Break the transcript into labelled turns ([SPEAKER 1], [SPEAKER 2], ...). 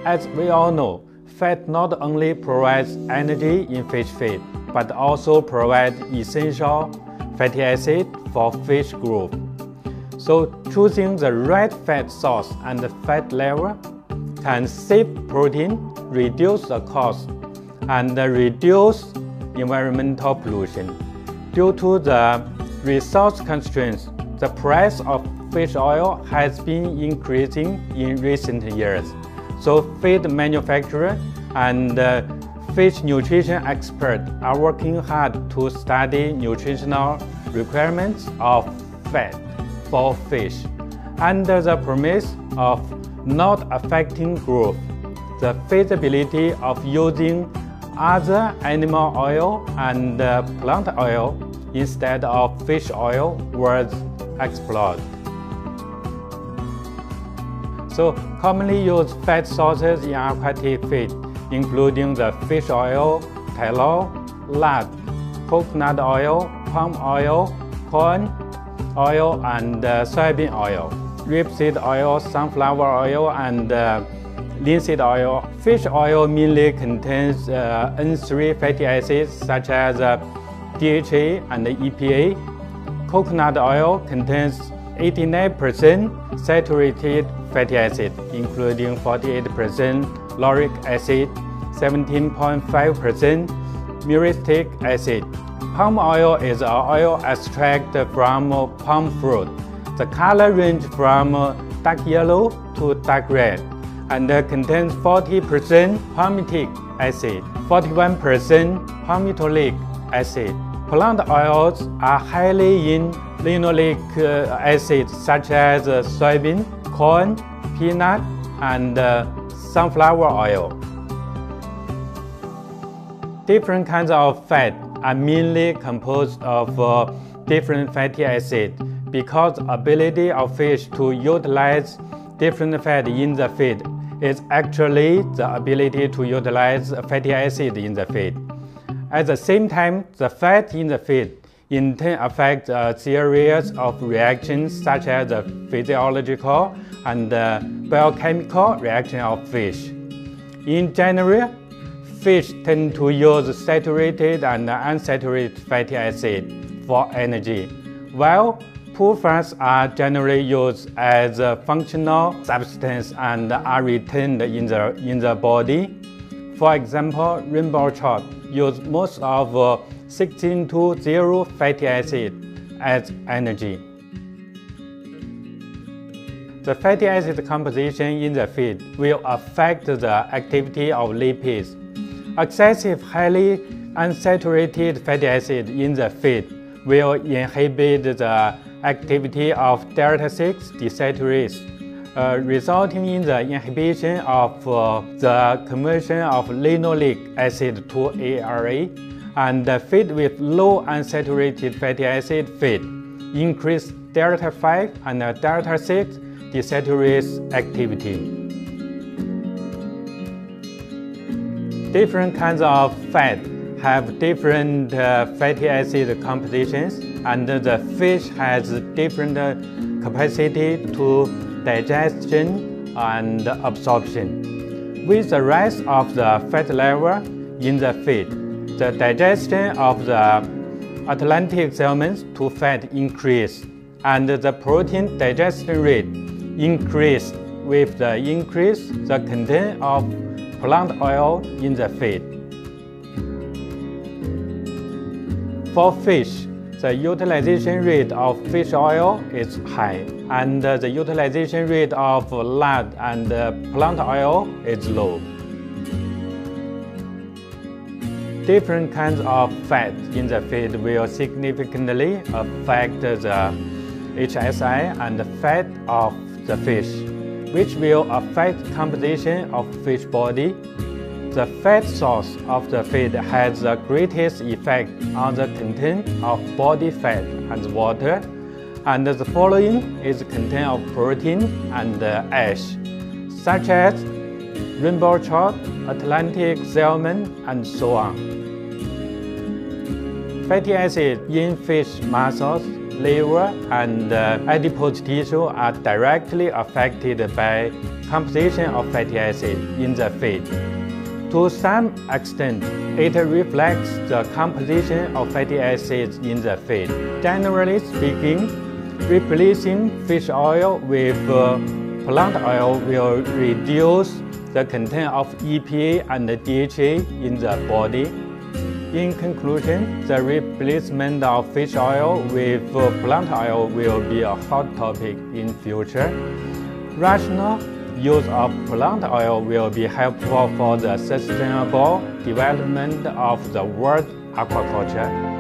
[SPEAKER 1] As we all know, fat not only provides energy in fish feed, but also provides essential fatty acid for fish growth. So choosing the right fat source and the fat level can save protein, reduce the cost, and reduce environmental pollution. Due to the resource constraints, the price of fish oil has been increasing in recent years. So feed manufacturers and fish nutrition experts are working hard to study nutritional requirements of fat for fish under the premise of not affecting growth. The feasibility of using other animal oil and plant oil instead of fish oil was explored. So commonly used fat sources in aquatic feed, including the fish oil, tallow, lard, coconut oil, palm oil, corn oil, and soybean oil, rapeseed oil, sunflower oil, and linseed oil. Fish oil mainly contains N3 fatty acids such as DHA and EPA. Coconut oil contains 89% saturated fatty acid, including 48% lauric acid, 17.5% myristic acid. Palm oil is an oil extracted from palm fruit. The color ranges from dark yellow to dark red and contains 40% palmitic acid, 41% palmitoleic acid. Plant oils are highly in linoleic acid such as soybean, corn, peanut, and sunflower oil. Different kinds of fat are mainly composed of different fatty acids because the ability of fish to utilize different fat in the feed is actually the ability to utilize fatty acid in the feed. At the same time, the fat in the feed in turn affects a series of reactions such as the physiological and biochemical reaction of fish. In general, fish tend to use saturated and unsaturated fatty acid for energy, while poor fats are generally used as a functional substance and are retained in the body. For example, rainbow trout use most of 16-0 fatty acid as energy. The fatty acid composition in the feed will affect the activity of lipids. Excessive highly unsaturated fatty acid in the feed will inhibit the activity of delta-6 desaturase, resulting in the inhibition of the conversion of linoleic acid to ARA, and the feed with low unsaturated fatty acid feed increase delta-5 and delta-6 desaturase activity. Different kinds of fat have different fatty acid compositions, and the fish has different capacity to digestion and absorption. With the rise of the fat level in the feed, the digestion of the Atlantic salmon to fat increased, and the protein digestion rate increased with the increase the content of plant oil in the feed. For fish, the utilization rate of fish oil is high, and the utilization rate of lard and plant oil is low. Different kinds of fat in the feed will significantly affect the HSI and the fat of the fish, which will affect composition of fish body. The fat source of the feed has the greatest effect on the content of body fat and water, and the following is the content of protein and ash, such as rainbow trout, Atlantic salmon, and so on. Fatty acid in fish muscles liver, and adipose tissue are directly affected by composition of fatty acid in the feed. To some extent, it reflects the composition of fatty acids in the feed. Generally speaking, replacing fish oil with plant oil will reduce the content of EPA and DHA in the body. In conclusion, the replacement of fish oil with plant oil will be a hot topic in future. Rational use of plant oil will be helpful for the sustainable development of the world aquaculture.